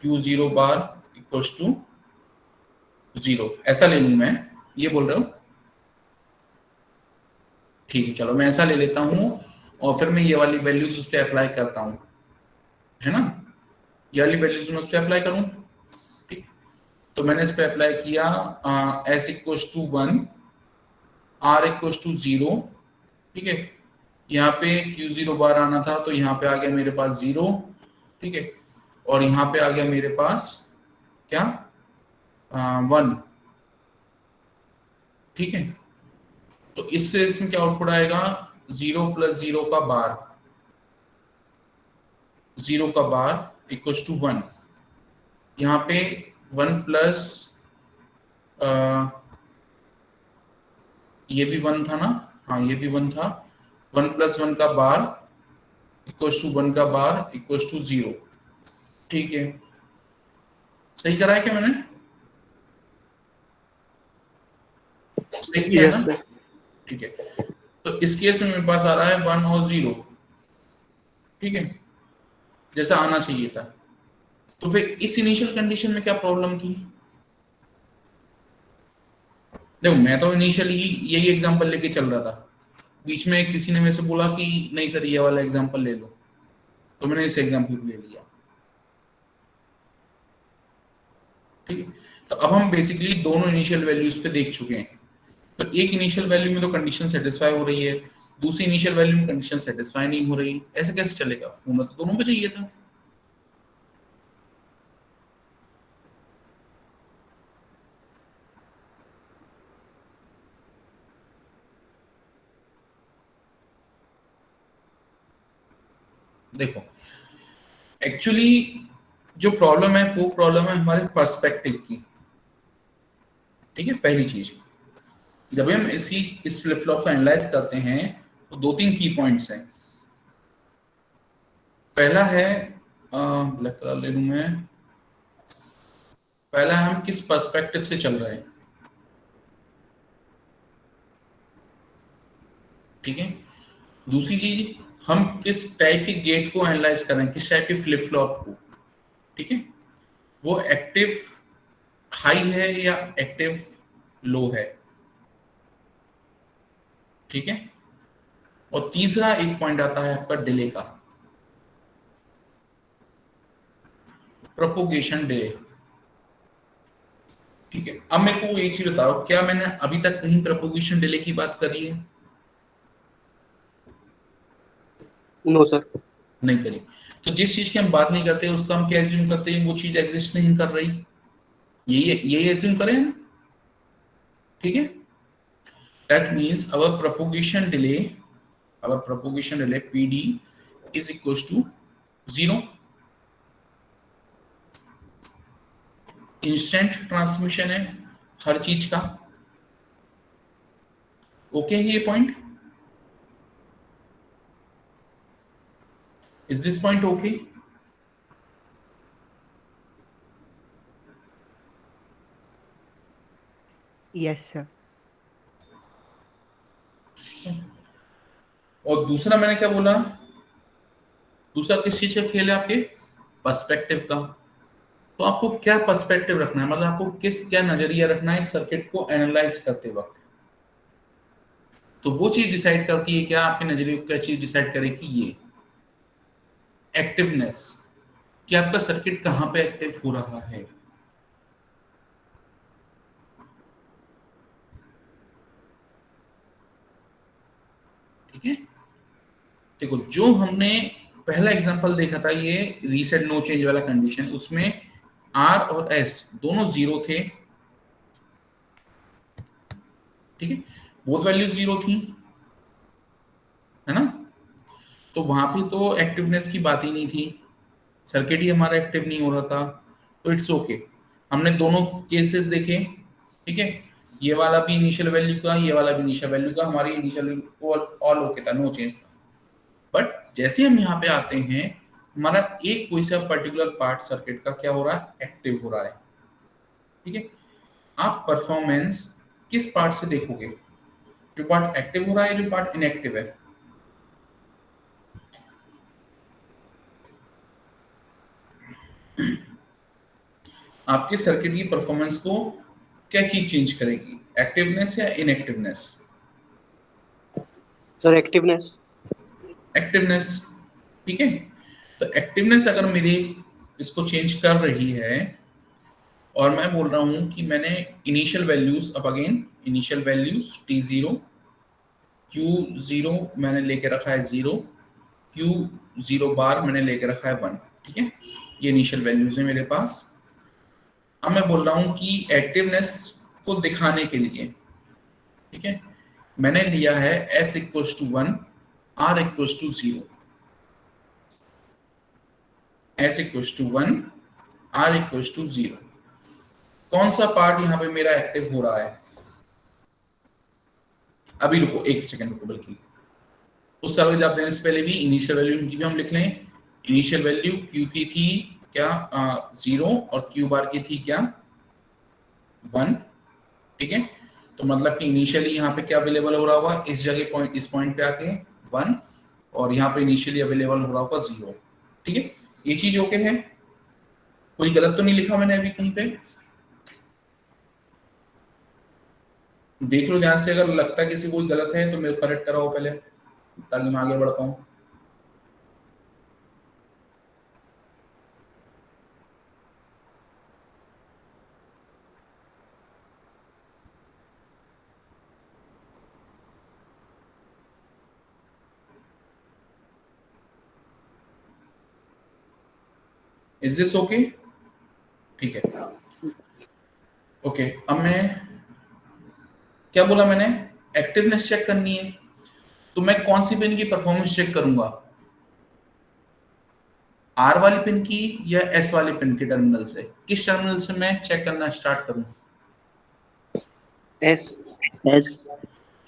q0 bar equals to 0, ऐसा ले लूं मैं, ये बोल रहे हो? ठीक है, चलो मैं ऐसा ले लेता हूँ और फिर मैं ये वाली वैल्यूज उस पर अप्लाई करता हूँ, है ना? ये वाली वैल्यूज मैं उस पर अप्लाई करूँ, ठीक? तो मैंने इस पर अप्लाई किया s equals to 1, r equals to 0, ठीक है? यहाँ पे q0 बार आना था तो यहाँ पे आ गया मेरे पास 0, ठीक है? और यहाँ पे आ गया मेरे पास क्या 1, ठीक है? तो इससे इसमें क्या आउटपुट आएगा? 0 प्लस 0 का बार, 0 का बार इक्वल्स टू 1। यहाँ पे 1 प्लस ये भी 1 था ना? हाँ ये भी 1 था। 1 प्लस 1 का बार इक्वल्स टू 1 का बार इक्वल्स टू 0, ठीक है? सही करा है क्या मैंने? सही किया है यस ना? सर। ठीक है, तो इस केस में मेरे पास आ रहा है 1 और 0, ठीक है, जैसा आना चाहिए था। तो फिर इस इनिशियल कंडीशन में क्या प्रॉब्लम थी? देखो मैं तो इनिशियली यही एग्जांपल लेके चल रहा था, बीच में किसी ने मेरे से बोला कि नहीं सर ये वाला एग्जांपल ले लो, तो मैंने इस एग्जांपल को ले लिया, ठीक है? तो अब हम बेसिकली दोनों इनिशियल वैल्यूज पे देख चुके हैं। तो एक इनिशियल वैल्यू में तो कंडीशन सेटिस्फाई हो रही है, दूसरी इनिशियल वैल्यू में कंडीशन सेटिस्फाई नहीं हो रही, ऐसे कैसे चलेगा? होना तो दोनों पे चाहिए था। देखो एक्चुअली जो प्रॉब्लम है वो प्रॉब्लम है हमारे पर्सपेक्टिव की, ठीक है? पहली चीज, जब हम इस फ्लिप फ्लॉप को एनालाइज करते हैं तो दो तीन की पॉइंट्स हैं। पहला है ब्लैक कलर ले लूं मैं, पहला हम किस पर्सपेक्टिव से चल रहे हैं, ठीक है? दूसरी चीज, हम किस टाइप के गेट को एनालाइज कर रहे हैं, किस टाइप के फ्लिप फ्लॉप को, ठीक है? वो एक्टिव हाई है या एक्टिव लो है, ठीक है? और तीसरा एक पॉइंट आता है आपका डिले का, प्रोपोगेशन डिले, ठीक है? अब मेरे को एक चीज बताओ, क्या मैंने अभी तक कहीं प्रोपोगेशन डिले की बात करी है? No sir. नहीं करी। तो जिस चीज की हम बात नहीं करते उसका हम क्या एज्यूम करते हैं? वो चीज एग्जिस्ट नहीं कर रही, यही एज्यूम करें ना, ठीक है? That means our propagation delay PD is equals to 0। Instant transmission है हर चीज का, ओके है ये point? Is this point okay? Yes sir. और दूसरा मैंने क्या बोला, दूसरा किस चीज का खेल है आपके? पर्सपेक्टिव का। तो आपको क्या पर्सपेक्टिव रखना है, मतलब आपको क्या नजरिया रखना है सर्किट को एनालाइज करते वक्त, तो वो चीज डिसाइड करती है क्या, आपके नजरिए क्या चीज डिसाइड करेगी, ये एक्टिवनेस, कि आपका सर्किट कहां पे एक्टिव हो रहा है। ठीक है, देखो जो हमने पहला एग्जांपल देखा था, ये रीसेट नो चेंज वाला कंडीशन, उसमें आर और एस दोनों जीरो थे। ठीक है, बोथ वैल्यूज जीरो थी, है ना। तो वहां पे तो एक्टिवनेस की बात ही नहीं थी, सर्किट ही हमारा एक्टिव नहीं हो रहा था, तो इट्स ओके। हमने दोनों केसेस देखे। ठीक है, ये वाला भी इनिशियल वैल्यू का, ये वाला भी इनिशियल वैल्यू का, हमारी इनिशियल ऑल ओके था, नो चेंज था। बट जैसे हम यहाँ पे आते हैं, हमारा एक कोई सा पर्टिकुलर पार्ट सर्किट का क्या हो रहा है, एक्टिव हो रहा है। ठीक है, आप परफॉर्मेंस किस पार्ट से देखोगे, जो पार्ट एक्टिव हो रहा है, जो पार्ट इनएक्टिव है। आपके सर्किट की परफॉर्मेंस को क्या चीज चेंज करेगी, एक्टिवनेस या इनएक्टिवनेस। Sir activeness. एक्टिवनेस, ठीक है। तो एक्टिवनेस अगर मेरी इसको चेंज कर रही है, और मैं बोल रहा हूं कि मैंने इनिशियल वैल्यूज, अब again initial values T0 Q0 मैंने लेके रखा है 0, Q0 बार मैंने लेके रखा है 1। ठीक है, ये इनिशियल वैल्यूज है मेरे पास। अब मैं बोल रहा हूं कि एक्टिवनेस को दिखाने के लिए, ठीक है, मैंने लिया है S equals to 1, R equals to 0। S equals to 1, R equals to 0। कौन सा पार्ट यहाँ पे मेरा एक्टिव हो रहा है, अभी रुको एक सेकंड रुको, बल्कि उस सवाल जवाब देने से पहले भी इनिशियल वैल्यू की भी हम लिख लें। इनिशियल वैल्यू Q की थी क्या 0, और Q बार की थी क्या 1। ठीक है, तो मतलब कि इनिशियली यहाँ पे क्या अवेलेबल हो रहा होगा, इस जगह पॉइंट, इस पॉइंट पे आके 1, और यहाँ पे इनिशियली अवेलेबल हो रहा होगा 0। ठीक है, ये चीज ओके है, कोई गलत तो नहीं लिखा मैंने अभी कहीं पे, देख लो ध्यान से, अगर लगता है किसी कोई गलत है तो मेरे करेक्ट कराओ पहले, ताकि मैं आगे बढ़ पाऊं। इज दिस ओके, ठीक है। ओके, अब मैं क्या बोला मैंने, एक्टिवनेस चेक करनी है, तो मैं कौन सी पिन की परफॉर्मेंस चेक करूंगा, आर वाली पिन की या एस वाली पिन के टर्मिनल से, किस टर्मिनल से मैं चेक करना स्टार्ट करूं। एस। एस।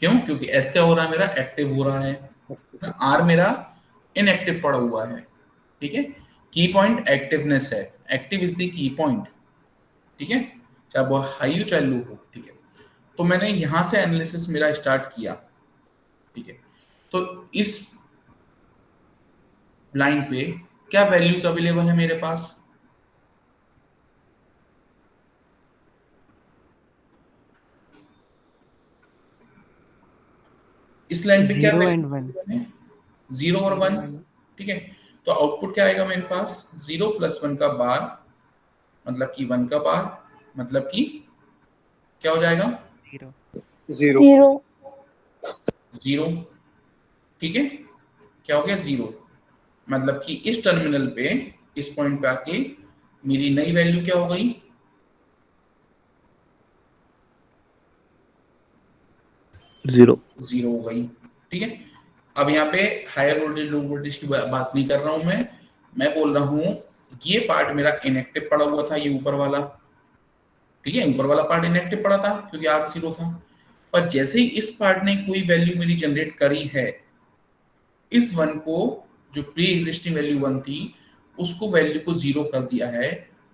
क्यों, क्योंकि एस क्या हो रहा है, मेरा एक्टिव हो रहा है, आर मेरा इनएक्टिव पड़ा हुआ है। ठीक है, की पॉइंट एक्टिवनेस है, active is the key point. ठीक है, चाहे वो हाई हो चाहे लो हो। ठीक है, तो मैंने यहां से एनालिसिस मेरा स्टार्ट किया। ठीक है, तो इस लाइन पे क्या वैल्यूज अवेलेबल है मेरे पास, इस लाइन पे क्या 0 and 1। वैल्यू है, 0 और 1। ठीक है, तो आउटपुट क्या आएगा मेरे पास, 0 + 1 का बार, मतलब कि 1 का बार, मतलब कि क्या हो जाएगा, 0। 0। ठीक है, क्या हो गया 0, मतलब कि इस टर्मिनल पे, इस पॉइंट पे आके मेरी नई वैल्यू क्या हो गई, 0 हो गई। ठीक है, अब यहाँ पे हायर वोल्टेज लो वोल्टेज की बात नहीं कर रहा हूं मैं बोल रहा हूं ये पार्ट मेरा इनएक्टिव पड़ा हुआ था, ये ऊपर वाला। ठीक है, ऊपर वाला पार्ट इनएक्टिव पड़ा था क्योंकि R 0 था, पर जैसे ही इस पार्ट ने कोई वैल्यू मेरी जनरेट करी है, इस 1 को, जो प्री एग्जिस्टिंग वैल्यू 1 थी, उसको वैल्यू को 0 कर दिया है,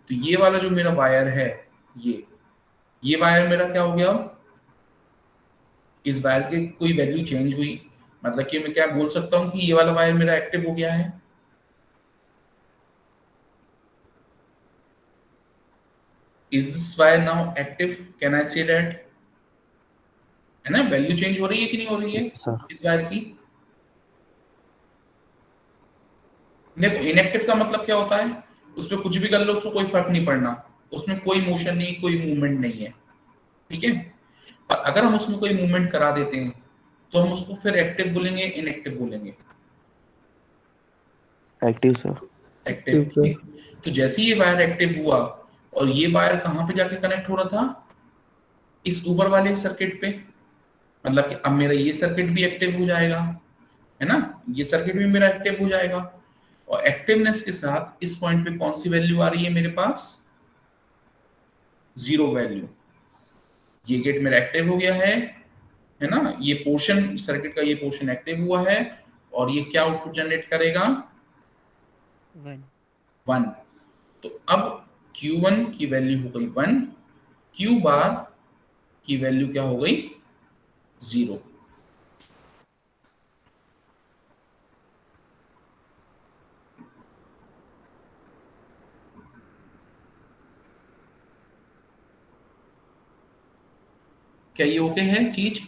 तो ये वाला जो मेरा वायर है, ये वायर मेरा क्या हो गया, इस वायर की कोई वैल्यू चेंज हुई, मतलब कि मैं क्या बोल सकता हूं कि ये वाला वायर मेरा एक्टिव हो गया है। Is this wire now active? Can I say that? है ना, वैल्यू चेंज हो रही है कि नहीं हो रही है सर इस वायर की। देखो इनएक्टिव का मतलब क्या होता है, उसमें कुछ भी कर लो उसको कोई फर्क नहीं पड़ना, उसमें कोई मोशन नहीं, कोई मूवमेंट नहीं है, ठीक है। और अगर हम उसमें कोई मूवमेंट करा देते हैं तो हम उसको फिर एक्टिव बोलेंगे, इनएक्टिव बोलेंगे। Active sir. एक्टिव, ठीक। तो जैसे ही ये वायर एक्टिव हुआ, और ये वायर कहाँ पे जाके कनेक्ट हो रहा था, इस ऊपर वाले सर्किट पे, मतलब कि अब मेरा ये सर्किट भी एक्टिव हो जाएगा, है ना, ये सर्किट भी मेरा एक्टिव हो जाएगा। और एक्टिवनेस के साथ इस पॉइंट पे कौन सी वैल्यू आ रही है मेरे पास, 0 वैल्यू। ये गेट मेरा एक्टिव हो गया है ना, ये पोर्शन सर्किट का ये पोर्शन एक्टिव हुआ है, और ये क्या आउटपुट जनरेट करेगा, 1। तो अब Q1 की वैल्यू हो गई 1, Q बार की वैल्यू क्या हो गई, 0। क्या ये ओके है चीज?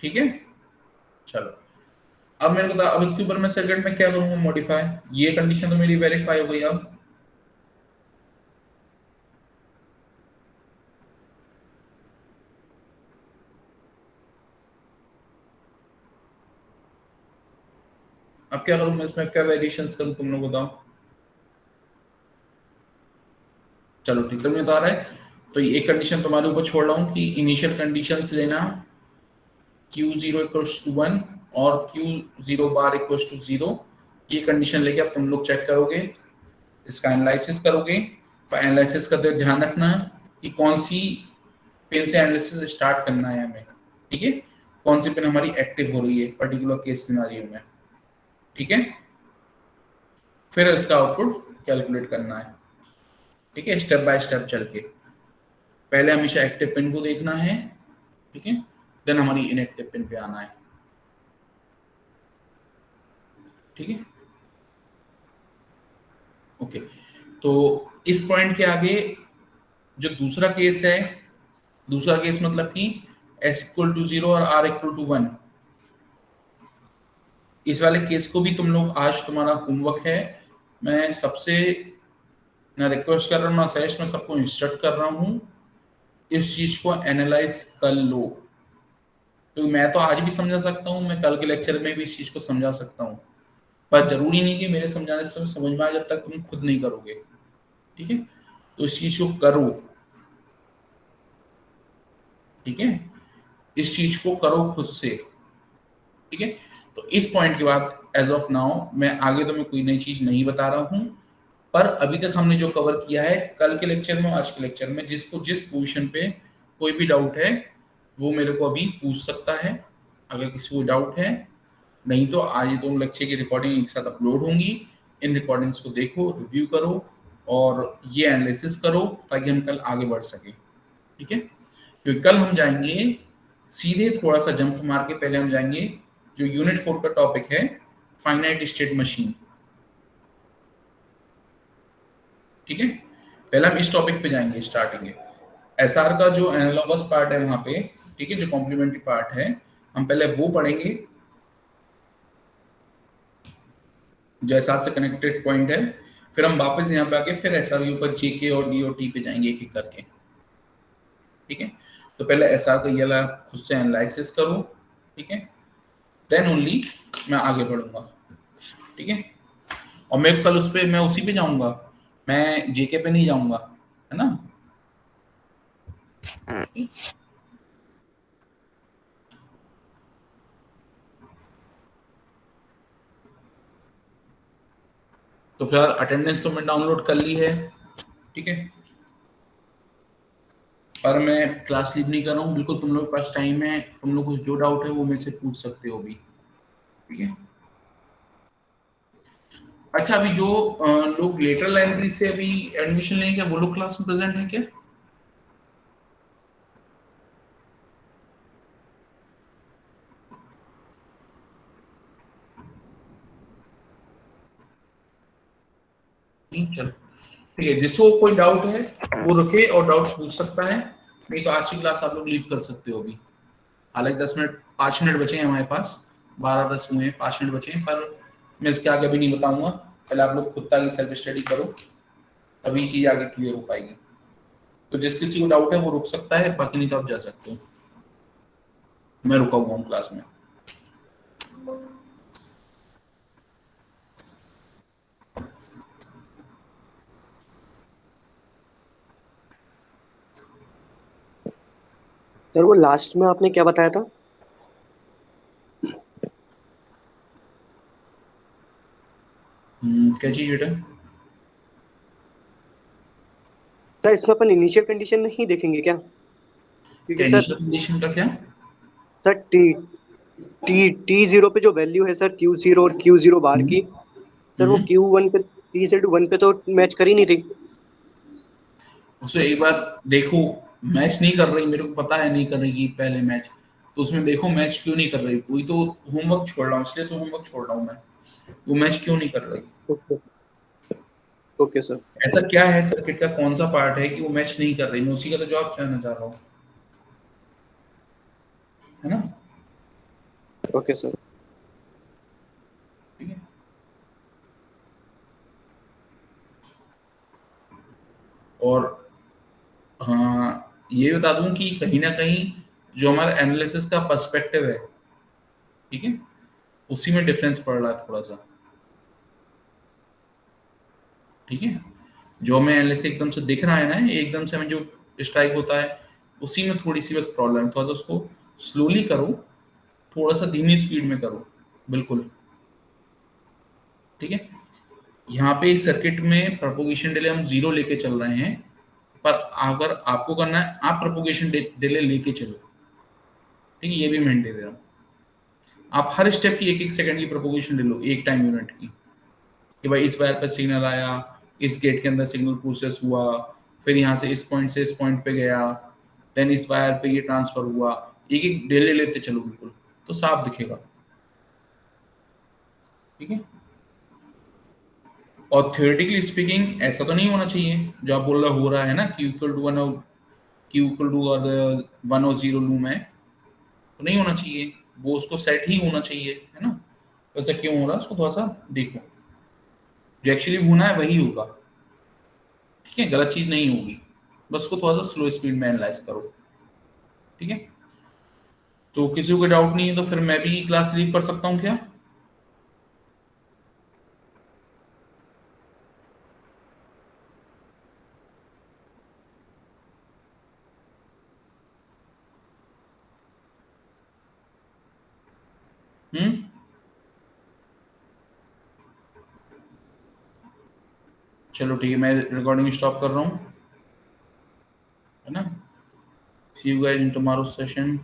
ठीक है, चलो। अब मेरे को अब इसके ऊपर मैं सर्किट में क्या करूंगा, मॉडिफाई। ये कंडीशन तो मेरी वेरीफाई हो गई। अब क्या करूं मैं इसमें, क्या वेरिएशंस करूं, तुम लोग बताओ। चलो ठीक, तो मुझे बता रहा है, तो ये एक कंडीशन तुम्हारे ऊपर छोड़ रहा हूं कि इनिशियल कंडीशंस लेना, Q0 इक्वल्स टू 1 और Q0 बार इक्वल्स टू 0। ये कंडीशन लेके अब तुम लोग चेक करोगे, इसका एनालिसिस करोगे। तो एनालिसिस करते हुए ध्यान रखना कि कौन सी पिन से एनालिसिस स्टार्ट करना है हमें, ठीक है, कौन सी पिन हमारी एक्टिव हो रही है पर्टिकुलर केस सिनेरियो में, ठीक है। फिर इसका आउटपुट कैलकुलेट करना है, ठीक है, स्टेप बाय स्टेप चल के। पहले हमेशा एक्टिव पिन को देखना है, ठीक है, देन हमारी इनएक्टिव पिन पे आना है, ठीक है, ओके। तो इस पॉइंट के आगे जो दूसरा केस है, दूसरा केस मतलब कि S इक्वल टू 0 और R इक्वल टू 1, इस वाले केस को भी तुम लोग, आज तुम्हारा होमवर्क है, मैं सबसे ना रिक्वेस्ट कर रहा हूँ ना सजेस्ट, मैं सबको इंस्ट्रक्ट कर रहा हूँ, इस चीज को एनालाइज कर लो। तो मैं तो आज भी समझा सकता हूँ, मैं कल के लेक्चर में भी इस चीज को समझा सकता हूँ, पर जरूरी नहीं कि मेरे समझाने से तुम्हें समझ में आए जब तक तुम खुद नहीं करोगे, ठीक है। तो इस चीज को करो, ठीक है, इस चीज को करो खुद से, ठीक है। तो इस पॉइंट के बाद एज ऑफ नाउ मैं आगे तो मैं कोई नई चीज नहीं बता रहा हूं, पर अभी तक हमने जो कवर किया है, कल के लेक्चर में, आज के लेक्चर में, जिसको जिस पोजीशन पे कोई भी डाउट है वो मेरे को अभी पूछ सकता है, अगर किसी को डाउट है। नहीं तो आज ये दोनों लेक्चर की रिकॉर्डिंग एक साथ अपलोड होंगी, इन रिकॉर्डिंग्स को देखो, रिव्यू करो और ये एनालिसिस करो, ताकि हम कल आगे बढ़ सके, ठीक है। क्योंकि कल हम जाएंगे सीधे, थोड़ा सा जंप मार के पहले हम जाएंगे जो यूनिट 4 का टॉपिक है, फाइनाइट स्टेट मशीन, ठीक है। पहले हम इस टॉपिक पे जाएंगे, स्टार्टिंग है एसआर का जो एनालॉगस पार्ट है वहां पे, ठीक है, जो कॉम्प्लीमेंट्री पार्ट है, हम पहले वो पढ़ेंगे जो एसआर से कनेक्टेड पॉइंट है। फिर हम वापस यहाँ पे आके फिर एसआर के ऊपर जेके और डीओटी पे जाएंगे एक एक करके, ठीक है। तो पहले एसआर का ये वाला खुद से एनालिसिस करो, ठीक है, देन ओनली मैं आगे बढ़ूंगा, ठीक है। और मैं कल उस पे, मैं उसी पे जाऊंगा, मैं जेके पे नहीं जाऊंगा, है ना। तो फिर अटेंडेंस तो मैं डाउनलोड कर ली है, ठीक है, पर मैं क्लास लीव नहीं कर रहा हूँ बिल्कुल। तुम लोग के पास टाइम है, तुम लोग को जो डाउट है वो मेरे से पूछ सकते हो भी, ठीक है। अच्छा, अभी जो लोग लेटरल एंट्री से अभी एडमिशन लेंगे, वो लोग क्लास में प्रेजेंट है क्या? नहीं, चलो ठीक है, जिसको कोई डाउट है वो रखे और डाउट पूछ सकता है, नहीं तो आज की क्लास आप लोग लीव कर सकते हो अभी। हालांकि 5 मिनट बचे हैं हमारे पास, 12-10 हुए हैं, 5 मिनट बचे हैं, पर मैं इसके आगे भी नहीं बताऊंगा। पहले आप लोग खुद की सेल्फ स्टडी करो, तभी चीज आगे क्लियर हो पाएगी। तो जिस किसी को डाउट है वो रुक सकता है, बाकी नहीं तो आप जा सकते हो। मैं रुका हुआ हूँ क्लास में। सर वो लास्ट में आपने क्या बताया था? क्या चीज बेटा? सर इसमें अपन इनिशियल कंडीशन नहीं देखेंगे क्या? क्योंकि सर इनिशियल कंडीशन का क्या? सर टी0 पे जो वैल्यू है सर Q0 और Q0 बार की, सर वो Q1 पे T1 पे तो मैच कर ही नहीं रही। उसे एक बार देखो, मैच नहीं कर रही, मेरे को पता है नहीं कर रही कि पहले मैच, तो उसमें देखो मैच क्यों नहीं कर रही। कोई तो होमवर्क छोड़ रहा हूँ, इसलिए तो होमवर्क छोड़ रहा हूँ मैं, वो मैच क्यों नहीं कर रही। Okay okay sir. ऐसा क्या है सर्किट का, कौन सा पार्ट है कि वो मैच नहीं कर रही, मैं उसी का तो जवाब जानना चाह रहा हूँ, है ना? Okay sir. ठीक है, और हाँ ये बता दूं कि कहीं ना कहीं जो हमारा एनालिसिस का पर्सपेक्टिव है, ठीक है, उसी में डिफरेंस पड़ रहा है थोड़ा सा। ठीक है, जो हमें एनालिसिस एकदम से दिख रहा है ना, एकदम से हमें जो स्ट्राइक होता है, उसी में थोड़ी सी बस प्रॉब्लम है। थोड़ा सा उसको स्लोली करो, थोड़ा सा धीमी स्पीड में करो, बिल्कुल। ठीक है, यहाँ पे इस सर्किट में प्रोपोगेशन डिले हम 0 लेके चल रहे हैं, पर अगर आपको करना है आप प्रोपोगेशन डिले लेके चलो। ठीक है, ये भी मैं दे रहा हूँ, आप हर स्टेप की 1-1 सेकंड की प्रोपोगेशन ले लो, एक टाइम यूनिट की, कि भाई इस वायर पर सिग्नल आया, इस गेट के अंदर सिग्नल प्रोसेस हुआ, फिर यहाँ से इस पॉइंट से इस पॉइंट पे गया, देन इस वायर पे ये ट्रांसफर हुआ, एक एक डिले लेते चलो, बिल्कुल तो साफ दिखेगा। ठीक है, और थ्योरेटिकली स्पीकिंग ऐसा तो नहीं होना चाहिए जो आप बोल रहे हो रहा है ना, Q इक्वल टू 1 और Q इक्वल टू और 1 और 0 लूम है, तो नहीं होना चाहिए, वो उसको सेट ही होना चाहिए, है ना? वैसा क्यों हो रहा है उसको थोड़ा सा देखो, जो एक्चुअली होना है वही होगा। ठीक है, गलत चीज नहीं होगी, बस उसको थोड़ा सा स्लो स्पीड में एनालाइज करो। ठीक है, तो किसी को कोई डाउट नहीं है तो फिर मैं भी क्लास लीव कर सकता हूँ क्या? चलो ठीक है, मैं रिकॉर्डिंग स्टॉप कर रहा हूँ, है ना? See you guys in tomorrow session.